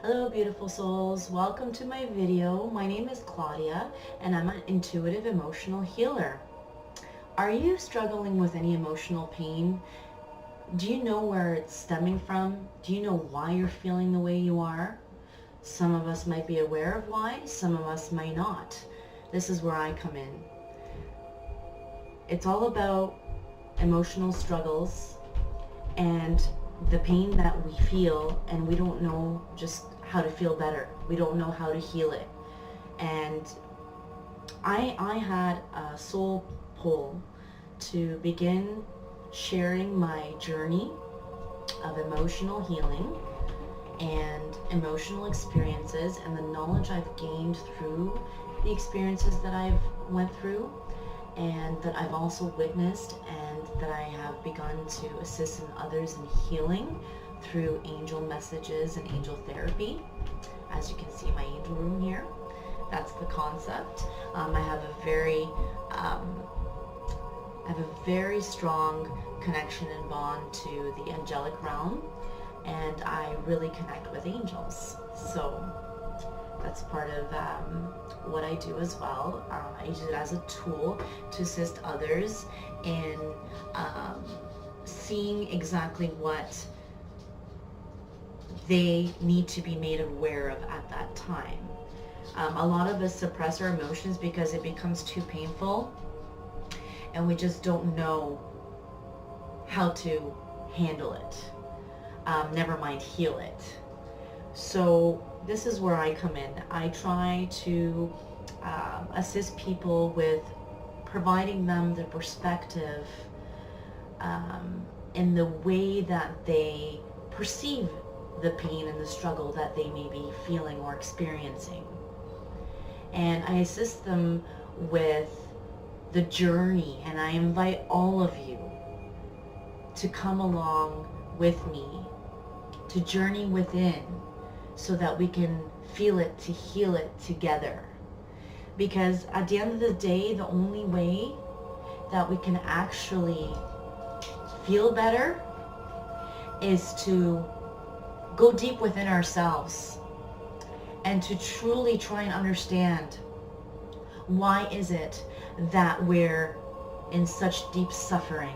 Hello beautiful souls, welcome to my video. My name is Claudia and I'm an intuitive emotional healer. Are you struggling with any emotional pain? Do you know where it's stemming from? Do you know why you're feeling the way you are? Some of us might be aware of why, some of us may not. This is where I come in. It's all about emotional struggles and the pain that we feel, and we don't know just how to feel better. We don't know how to heal it. And I had a soul pull to begin sharing my journey of emotional healing and emotional experiences and the knowledge I've gained through the experiences that I've went through and that I've also witnessed, and that I have begun to assist in others in healing through angel messages and angel therapy. As you can see, my angel room here, that's the concept. I have a very strong connection and bond to the angelic realm, and I really connect with angels. So that's part of what I do as well. I use it as a tool to assist others in seeing exactly what they need to be made aware of at that time. A lot of us suppress our emotions because it becomes too painful and we just don't know how to handle it. Never mind heal it. So this is where I come in. I try to assist people with providing them the perspective in the way that they perceive the pain and the struggle that they may be feeling or experiencing. And I assist them with the journey, and I invite all of you to come along with me, to journey within, so that we can feel it, to heal it together. Because at the end of the day, the only way that we can actually feel better is to go deep within ourselves and to truly try and understand, why is it that we're in such deep suffering?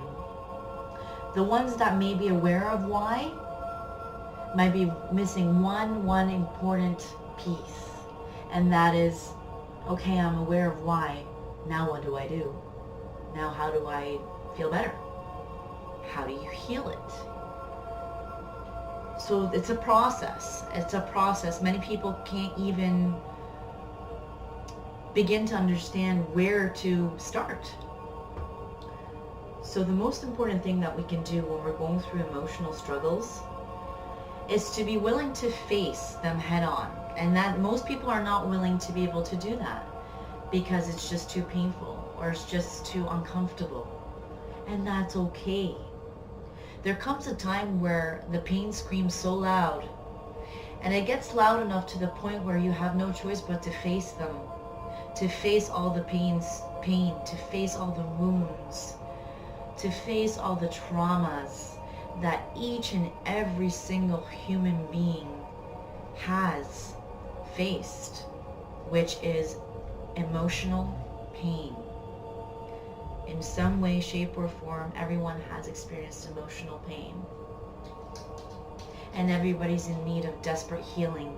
The ones that may be aware of why might be missing one important piece, and that is, okay, I'm aware of why. Now what do I do? Now how do I feel better? How do you heal it? So it's a process. It's a process. Many people can't even begin to understand where to start. So the most important thing that we can do when we're going through emotional struggles is to be willing to face them head on. And that most people are not willing to be able to do that because it's just too painful or it's just too uncomfortable. And that's okay. There comes a time where the pain screams so loud, and it gets loud enough to the point where you have no choice but to face them, to face all the pain, to face all the wounds, to face all the traumas that each and every single human being has faced, which is emotional pain. In some way, shape, or form, everyone has experienced emotional pain. And everybody's in need of desperate healing.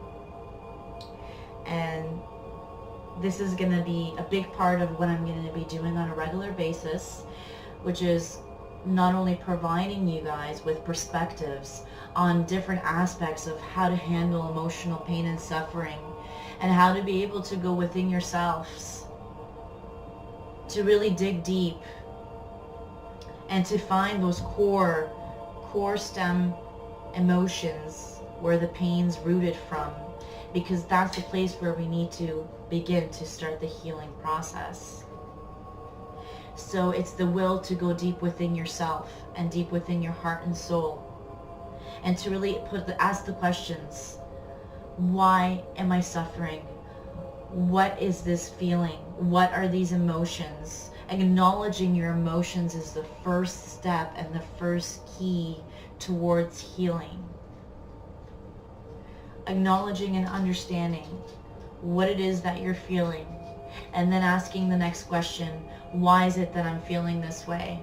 And this is going to be a big part of what I'm going to be doing on a regular basis, which is not only providing you guys with perspectives on different aspects of how to handle emotional pain and suffering, and how to be able to go within yourselves to really dig deep and to find those core stem emotions where the pain's rooted from, because that's the place where we need to begin to start the healing process. So it's the will to go deep within yourself and deep within your heart and soul, and to really ask the questions: why am I suffering? What is this feeling? What are these emotions? Acknowledging your emotions is the first step and the first key towards healing. acknowledging and understanding what it is that you're feeling, and then asking the next question, why is it that I'm feeling this way?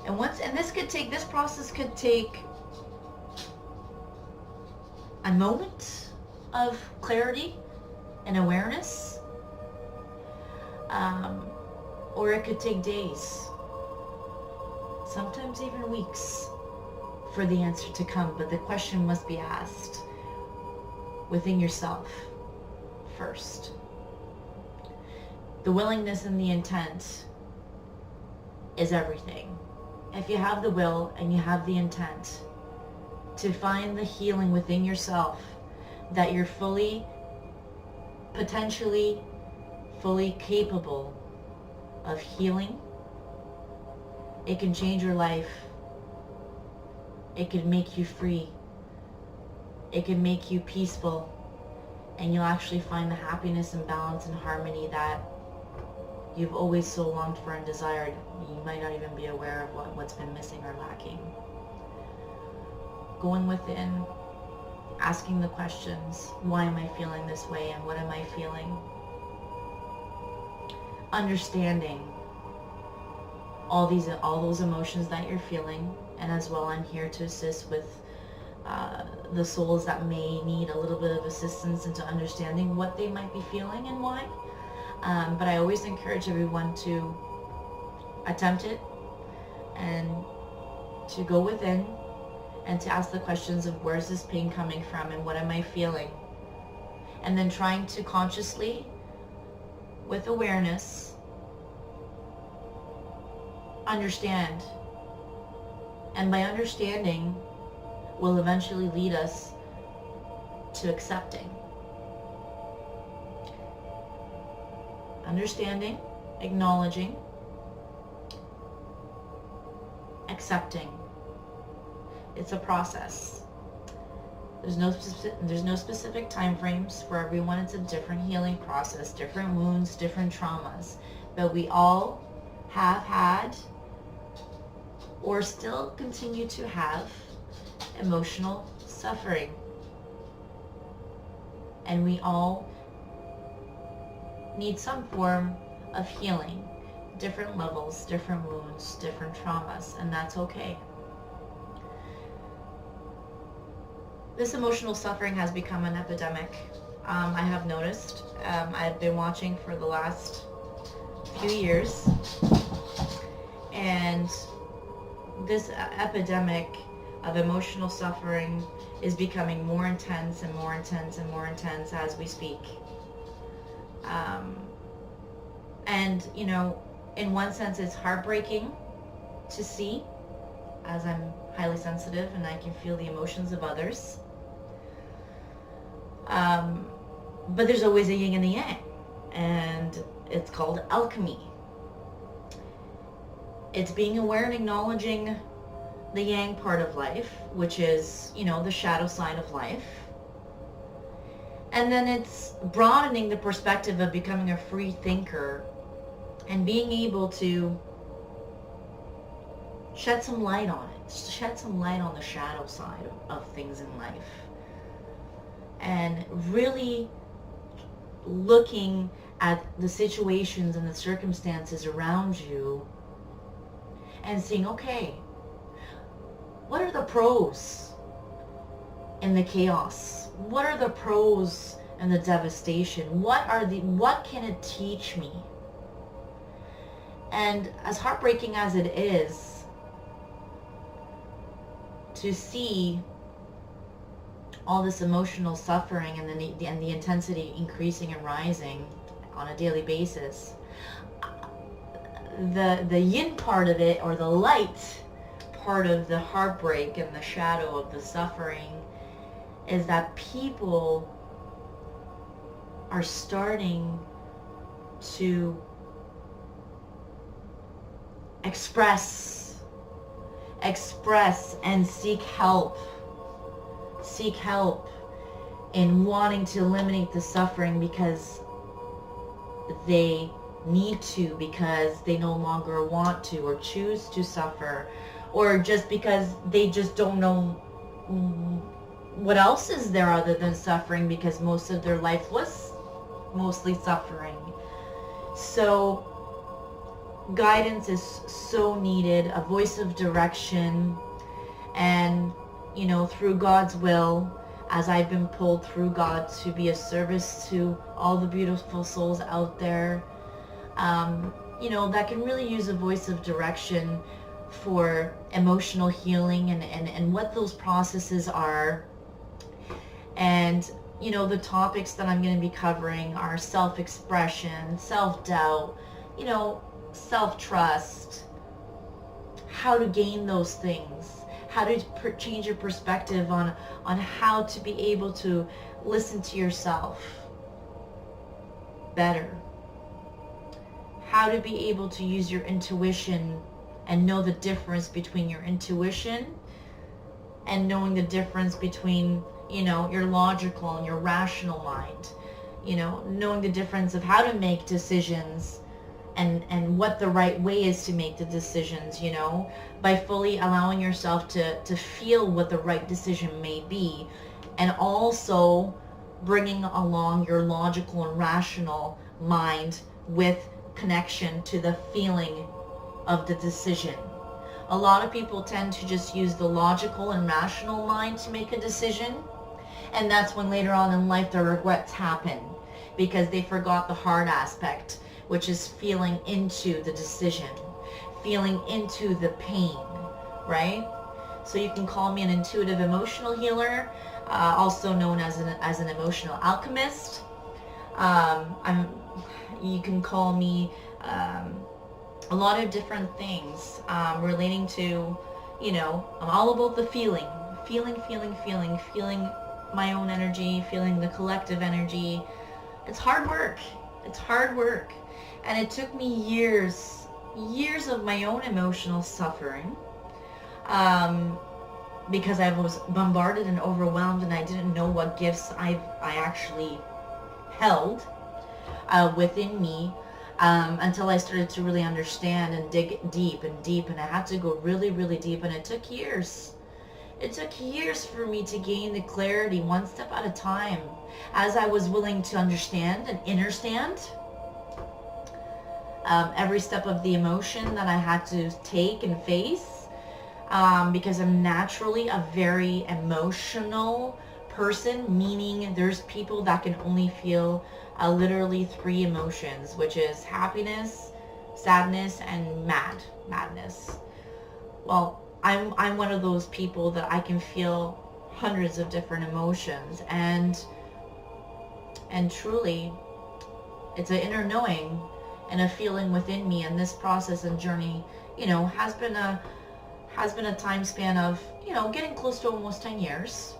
And this process could take a moment of clarity and awareness, or it could take days, sometimes even weeks, for the answer to come. But the question must be asked within yourself first. The willingness and the intent is everything. If you have the will and you have the intent to find the healing within yourself, that you're potentially fully capable of healing, it can change your life. It can make you free. It can make you peaceful. And you'll actually find the happiness and balance and harmony that you've always so longed for and desired. You might not even be aware of what's been missing or lacking. Going within, asking the questions, why am I feeling this way and what am I feeling? Understanding all those emotions that you're feeling, and as well I'm here to assist with the souls that may need a little bit of assistance into understanding what they might be feeling and why. But I always encourage everyone to attempt it and to go within and to ask the questions of where's this pain coming from and what am I feeling? And then trying to consciously, with awareness, understand. And by understanding will eventually lead us to accepting. Understanding, acknowledging, accepting. It's a process. There's no specific time frames for everyone. It's a different healing process, different wounds, different traumas. But we all have had or still continue to have emotional suffering. And we all need some form of healing, different levels, different wounds, different traumas, and that's okay. This emotional suffering has become an epidemic. I have noticed. I've been watching for the last few years, and this epidemic of emotional suffering is becoming more intense and more intense and more intense as we speak. And, you know, in one sense it's heartbreaking to see, as I'm highly sensitive and I can feel the emotions of others. But there's always a yin and a yang, and it's called alchemy. It's being aware and acknowledging the yang part of life, which is, you know, the shadow side of life. And then it's broadening the perspective of becoming a free thinker and being able to shed some light on it, shed some light on the shadow side of things in life. And really looking at the situations and the circumstances around you and seeing, okay, what are the pros in the chaos? What are the pros in the devastation? What can it teach me? And as heartbreaking as it is to see all this emotional suffering and the intensity increasing and rising on a daily basis, the yin part of it, or the light part of the heartbreak and the shadow of the suffering, is that people are starting to express and seek help in wanting to eliminate the suffering because they need to, because they no longer want to or choose to suffer, or just because they just don't know what else is there other than suffering, because most of their life was mostly suffering. So guidance is so needed, a voice of direction. And you know, through God's will, as I've been pulled through God to be a service to all the beautiful souls out there, you know, that can really use a voice of direction for emotional healing and what those processes are. And you know, the topics that I'm going to be covering are self-expression, self-doubt, you know, self-trust, how to gain those things, how to change your perspective on how to be able to listen to yourself better, how to be able to use your intuition and know the difference between your intuition and knowing the difference between, you know, your logical and your rational mind, you know, knowing the difference of how to make decisions and what the right way is to make the decisions, you know, by fully allowing yourself to feel what the right decision may be, and also bringing along your logical and rational mind with connection to the feeling of the decision. A lot of people tend to just use the logical and rational mind to make a decision, and that's when later on in life the regrets happen, because they forgot the hard aspect, which is feeling into the decision, feeling into the pain, right? So you can call me an intuitive emotional healer, also known as an emotional alchemist. You can call me a lot of different things relating to, you know, I'm all about the feeling my own energy, feeling the collective energy. It's hard work. It's hard work. And it took me years of my own emotional suffering, because I was bombarded and overwhelmed, and I didn't know what gifts I actually held within me, until I started to really understand and dig deep, and I had to go really, really deep, and it took years. It took years for me to gain the clarity, one step at a time, as I was willing to understand and understand every step of the emotion that I had to take and face, because I'm naturally a very emotional person, meaning there's people that can only feel literally 3 emotions, which is happiness, sadness, and madness. Well, I'm one of those people that I can feel hundreds of different emotions, and truly it's an inner knowing and a feeling within me. And this process and journey, you know, has been a time span of, you know, getting close to almost 10 years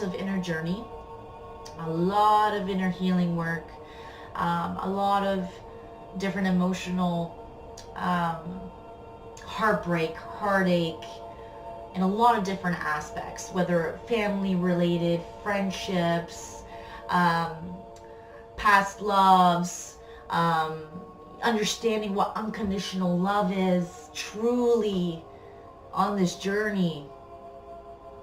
of inner journey, a lot of inner healing work, a lot of different emotional heartbreak, heartache, in a lot of different aspects, whether family related, friendships, past loves, understanding what unconditional love is truly on this journey.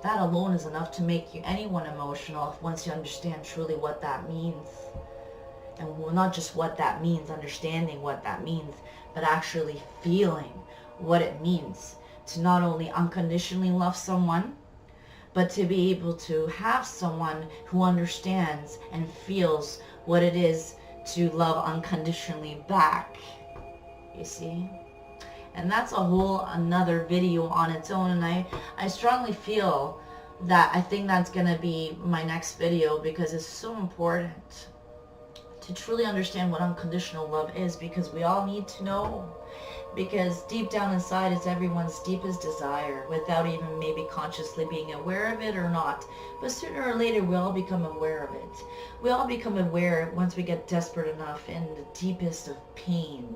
That alone is enough to make anyone emotional once you understand truly what that means. And well, not just what that means, understanding what that means, but actually feeling what it means to not only unconditionally love someone, but to be able to have someone who understands and feels what it is to love unconditionally back, you see. And that's a whole another video on its own, and I strongly feel that I think that's going to be my next video, because it's so important to truly understand what unconditional love is, because we all need to know, because deep down inside it's everyone's deepest desire, without even maybe consciously being aware of it or not. But sooner or later we all become aware of it. We all become aware once we get desperate enough in the deepest of pain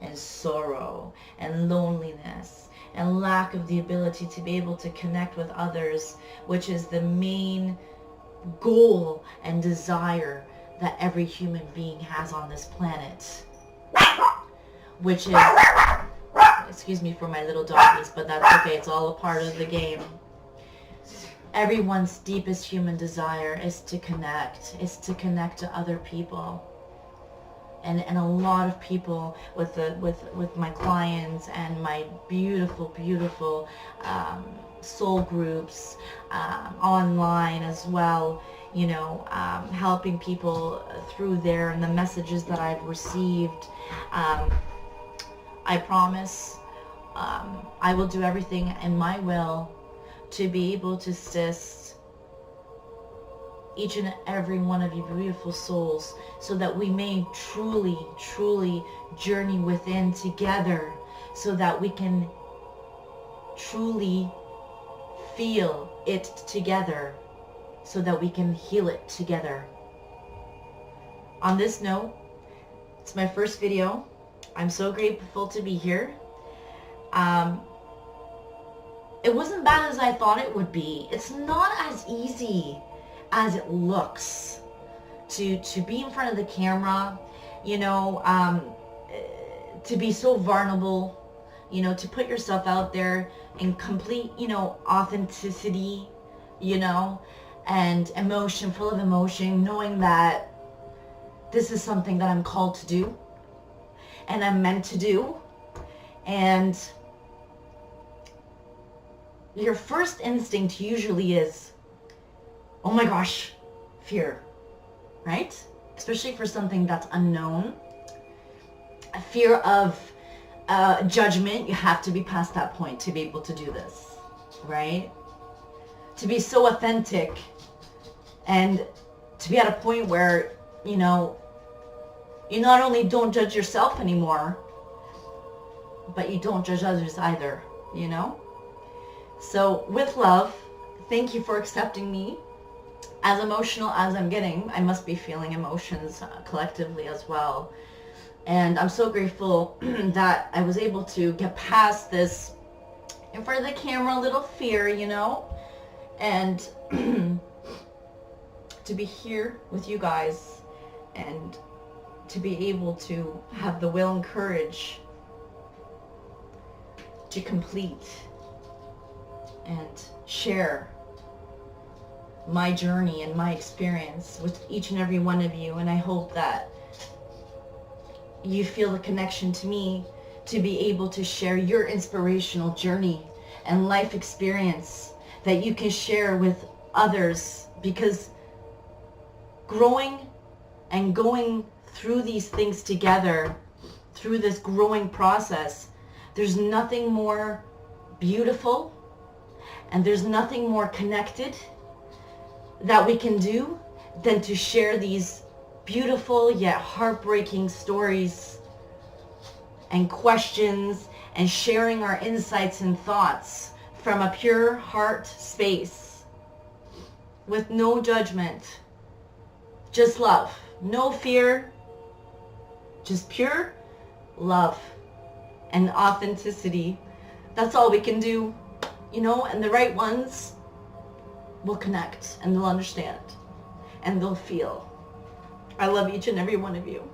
and sorrow and loneliness and lack of the ability to be able to connect with others, which is the main goal and desire that every human being has on this planet, which is, excuse me for my little doggies, but that's okay, it's all a part of the game. Everyone's deepest human desire is to connect to other people. And a lot of people with my clients and my beautiful soul groups online as well, you know, helping people through there and the messages that I've received. I promise I will do everything in my will to be able to assist each and every one of you beautiful souls, so that we may truly journey within together, so that we can truly feel it together, so that we can heal it together. On this note, it's my first video. I'm so grateful to be here. It wasn't bad as I thought it would be. It's not as easy as it looks to be in front of the camera, you know, to be so vulnerable, you know, to put yourself out there in complete, you know, authenticity, you know, and emotion, full of emotion, knowing that this is something that I'm called to do and I'm meant to do. And your first instinct usually is, oh my gosh, fear, right? Especially for something that's unknown. A fear of judgment. You have to be past that point to be able to do this, right? To be so authentic and to be at a point where, you know, you not only don't judge yourself anymore, but you don't judge others either, you know? So with love, thank you for accepting me. As emotional as I'm getting, I must be feeling emotions collectively as well. And I'm so grateful that I was able to get past this in front of the camera, little fear, you know, and to be here with you guys and to be able to have the will and courage to complete and share my journey and my experience with each and every one of you. And I hope that you feel the connection to me to be able to share your inspirational journey and life experience that you can share with others, because growing and going through these things together, through this growing process, there's nothing more beautiful and there's nothing more connected that we can do than to share these beautiful yet heartbreaking stories and questions, and sharing our insights and thoughts from a pure heart space with no judgment, just love, no fear, just pure love and authenticity. That's all we can do, you know, and the right ones will connect and they'll understand and they'll feel. I love each and every one of you.